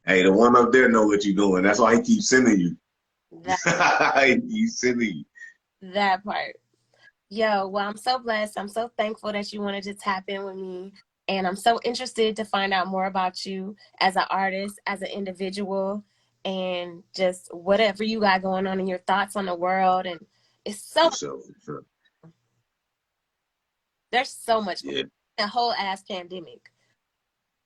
Hey, the one up there know what you're doing. That's why he keeps sending you. That He's sending you. that part. Yo, well, I'm so blessed. I'm so thankful that you wanted to tap in with me. And I'm so interested to find out more about you as an artist, as an individual, and just whatever you got going on and your thoughts on the world. And it's so, For sure, for sure. there's so much going Yeah. on. A whole ass pandemic.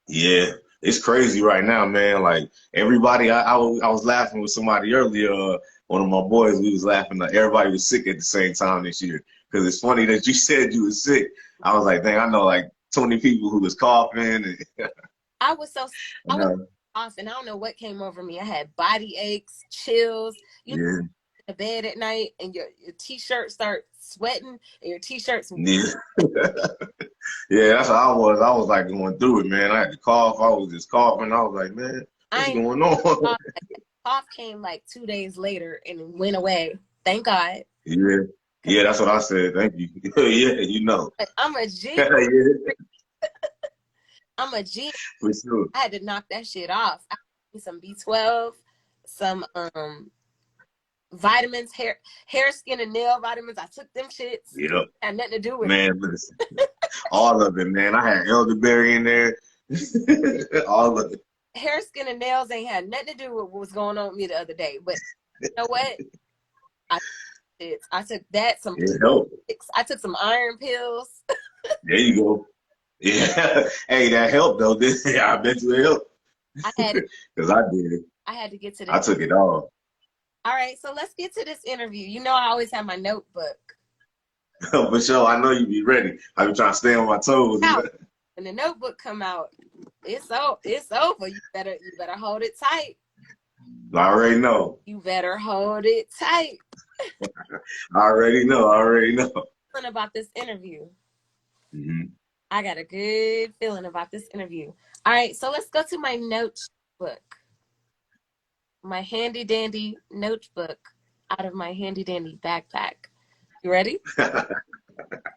Yeah, it's crazy right now, man. Like everybody, I was laughing with somebody earlier. One of my boys, we was laughing. Like everybody was sick at the same time this year. Because it's funny that you said you was sick. I was like, dang, I know like 20 people who was coughing. And, I was so, I was uh, off and I don't know what came over me. I had body aches, chills. You know, yeah, in bed at night and your t-shirt start sweating and your t-shirt's yeah, yeah. That's how I was. I was like going through it, man. I had to cough. I was just coughing. I was like, man, I what's ain't going on? cough came like 2 days later and it went away. Thank God. Yeah, yeah. That's what I said. Thank you. Yeah, you know. But I'm a G. Yeah, I'm a G. for sure. I had to knock that shit off. I had some B12, some vitamins, hair, skin, and nail vitamins. I took them shits. Yeah, Had nothing to do with it. man. Listen, all of it, man. I had elderberry in there. All of it. Hair, skin, and nails ain't had nothing to do with what was going on with me the other day. But you know what? I took that, some It helped. I took some iron pills. There you go. Yeah. Hey, that helped though. I bet you it helped. I had Because I did it. I had to get to I this. took it all. All right, so let's get to this interview. You know I always have my notebook. For sure. I know you be ready. I be trying to stay on my toes. Now, when the notebook come out, it's over. You better hold it tight. I already know. You better hold it tight. I already know. I already know. Feeling about this interview. Hmm. I got a good feeling about this interview. All right, so let's go to my notebook. My handy dandy notebook out of my handy dandy backpack. You ready?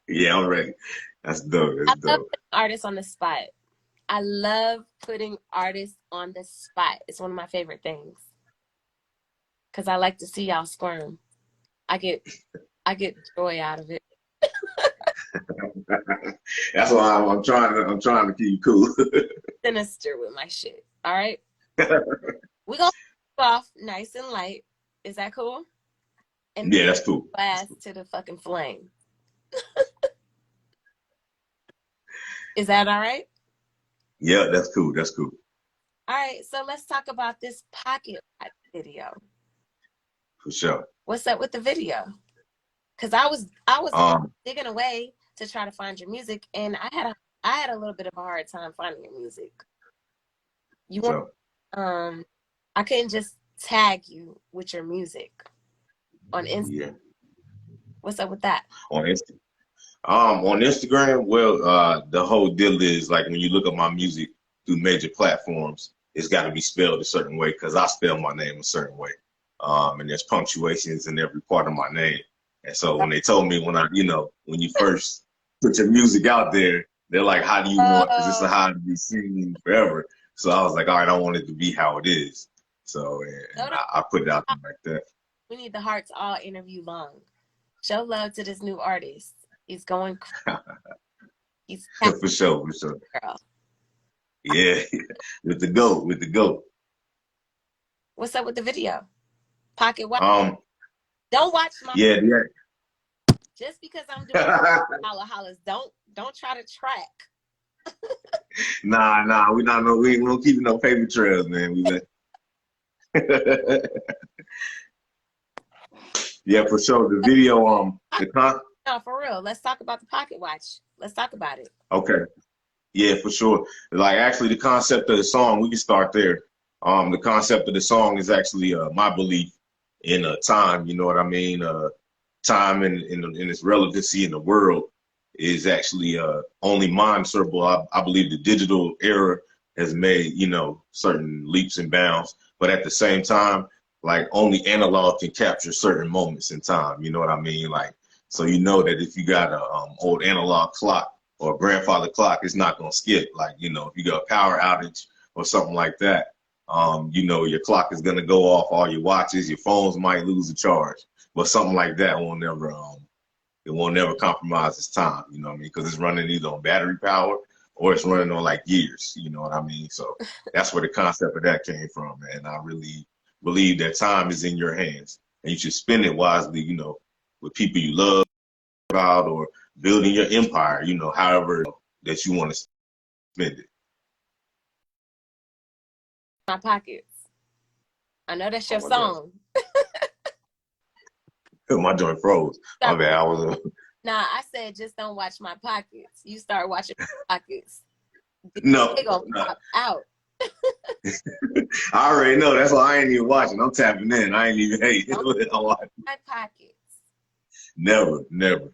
Yeah, I'm ready. That's dope. I That's love dope. putting artists on the spot. I love putting artists on the spot. It's one of my favorite things. Cause I like to see y'all squirm. I get joy out of it. That's why I'm trying to keep you cool. Sinister with my shit. All right. We're gonna start off nice and light. Is that cool? And Yeah, that's cool. blast to the fucking flame. Is that all right? Yeah, that's cool. That's cool. All right, so let's talk about this pocket watch video. For sure. What's up with the video? Because I was digging away to try to find your music, and I had a little bit of a hard time finding your music. You want I couldn't just tag you with your music on Instagram. Yeah. What's up with that? On Instagram. On Instagram, well, the whole deal is like when you look at my music through major platforms, it's got to be spelled a certain way because I spell my name a certain way. And there's punctuations in every part of my name. And so when they told me when you first put your music out there, they're like, how do you want, because it's a how to be seen forever. So I was like, all right, I want it to be how it is. So and I put it out there like that. We need the Hearts All interview long. Show love to this new artist. He's going. He's for sure, for sure. Girl. Yeah, with the goat. What's up with the video? Pocket watch. Don't watch my. Yeah. Just because I'm doing holla hollas, don't try to track. Nah, we don't keep no paper trails, man. Yeah, for sure. The video, No, for real. Let's talk about the pocket watch. Let's talk about it. Okay. Yeah, for sure. Like actually the concept of the song, we can start there. The concept of the song is actually my belief in time, you know what I mean? Time and its relevancy in the world is actually only mineserable. I believe the digital era has made, certain leaps and bounds, but at the same time, like only analog can capture certain moments in time, you know what I mean? Like, so you know that if you got a old analog clock or a grandfather clock, it's not gonna skip. Like, if you got a power outage or something like that, You know, your clock is gonna go off, all your watches, your phones might lose a charge, but something like that won't never it won't never compromise its time. You know what I mean? Because it's running either on battery power or it's running on like gears. You know what I mean? So that's where the concept of that came from, man. I really believe that time is in your hands and you should spend it wisely. You know, with people you love about or building your empire. You know, however that you want to spend it. My pockets. I know that's your Oh my God. song. My joint froze. My bad. I was. Nah, I said just don't watch my pockets. You start watching my pockets. No, They gonna no. pop out. I already know. That's why I ain't even watching. I'm tapping in. I ain't even hate. My pockets. Never, never.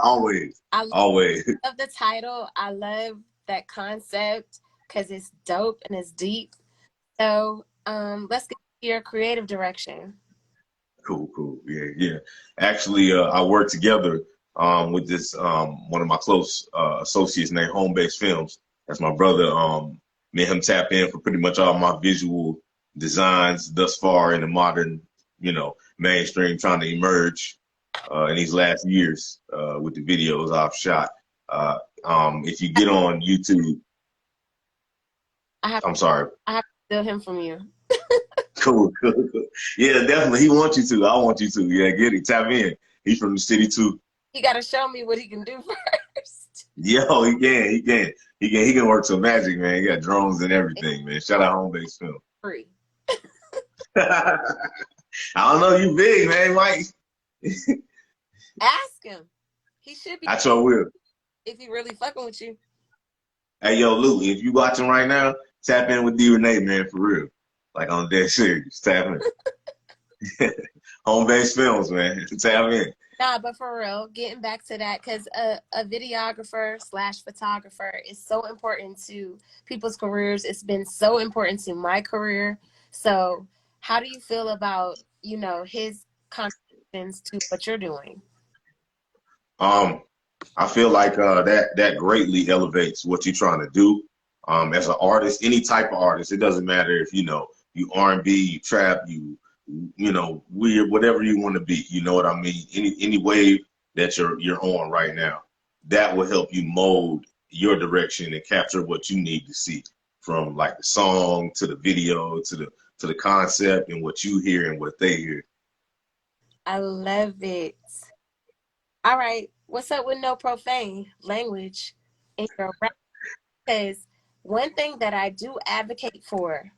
Always, always. I love the title. I love that concept because it's dope and it's deep. So let's get to your creative direction. Cool, cool. Yeah, yeah. Actually, I work together with this one of my close associates named Home Base Films. That's my brother. Me and him tap in for pretty much all my visual designs thus far in the modern, you know, mainstream, trying to emerge in these last years with the videos I've shot. If you get on YouTube, I'm sorry. I have to steal him from you. Cool, cool, cool. Yeah, definitely. He wants you to. I want you to. Yeah, get it. Tap in. He's from the city too. He got to show me what he can do first. Yo, he can. He can. He can work some magic, man. He got drones and everything, man. Shout out Home Base Film. Free. I don't know. You big, man, Mike. Ask him. He should be. I sure will. If he really fucking with you. Hey, yo, Lou, if you watching right now, tap in with D RENEE, man, for real. Like on dead serious. Tap in. Home Base Films, man. Tap in. Nah, but for real, getting back to that, because a videographer / photographer is so important to people's careers. It's been so important to my career. So how do you feel about, you know, his contributions to what you're doing? I feel like that greatly elevates what you're trying to do. As an artist, any type of artist, it doesn't matter if, you know, you R&B, you trap, you know, weird, whatever you want to be. You know what I mean? Any wave that you're on right now, that will help you mold your direction and capture what you need to see, from like the song to the video to the concept and what you hear and what they hear. I love it. All right, what's up with no profane language in your rap? Because one thing that I do advocate for,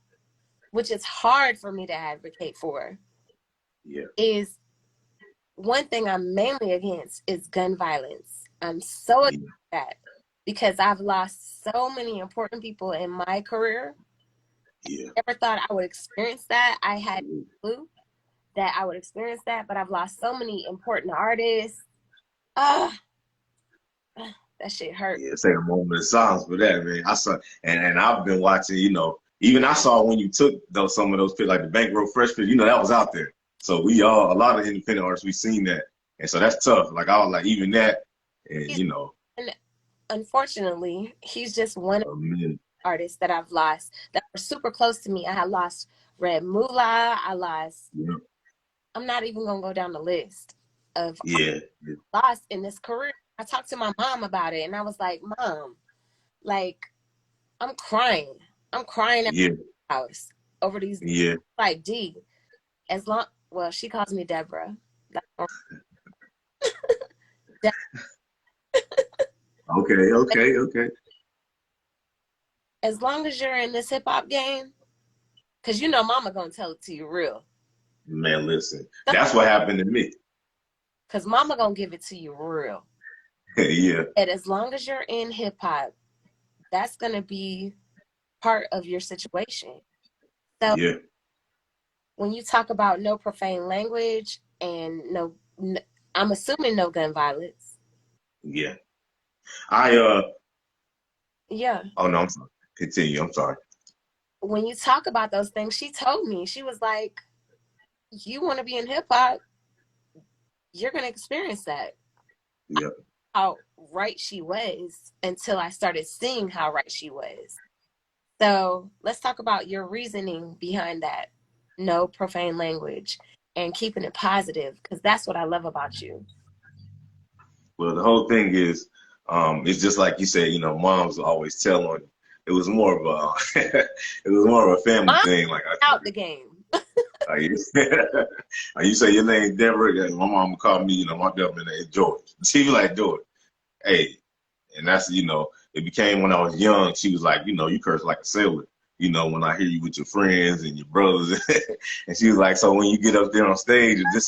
which is hard for me to advocate for, Yeah, is one thing I'm mainly against is gun violence. I'm so against that because I've lost so many important people in my career. yeah. Never thought I would experience that. I had no clue that I would experience that, but I've lost so many important artists. That shit hurt. Yeah, take a moment of silence for that, man. I saw, and I've been watching, you know, even I saw when you took some of those pictures, like the Bankroll Fresh picture, you know, that was out there. So a lot of independent artists, we've seen that. And so that's tough. Like, I was like, even that, and, you know. And unfortunately, he's just one of the artists that I've lost that were super close to me. I had lost Red Moolah. I lost, I'm not even going to go down the list of lost in this career. I talked to my mom about it, and I was like, Mom, like, I'm crying. I'm crying at my house over these. Like, D, well, she calls me Deborah. Okay. As long as you're in this hip hop game, because you know Mama gonna tell it to you real. Man, listen, that's what happened to me. Because Mama gonna give it to you real. Yeah. And as long as you're in hip hop, that's gonna be part of your situation. So when you talk about no profane language and no, I'm assuming no gun violence. Yeah. Yeah. Oh no, I'm sorry. Continue. I'm sorry. When you talk about those things, she told me, she was like, you want to be in hip hop, you're gonna experience that. Yeah. How right she was until I started seeing how right she was. So let's talk about your reasoning behind that. No profane language and keeping it positive, because that's what I love about you. Well, the whole thing is, it's just like you said, you know, moms always tell on you. It was more of a, it was more of a family I'm thing. Like I out said, the game. like you say your name Deborah, and my mom would call me, you know, my government name is George. She be like, George, hey, and that's, you know, it became when I was young. She was like, you know, you curse like a sailor. You know, when I hear you with your friends and your brothers, and she was like, so when you get up there on stage, is this something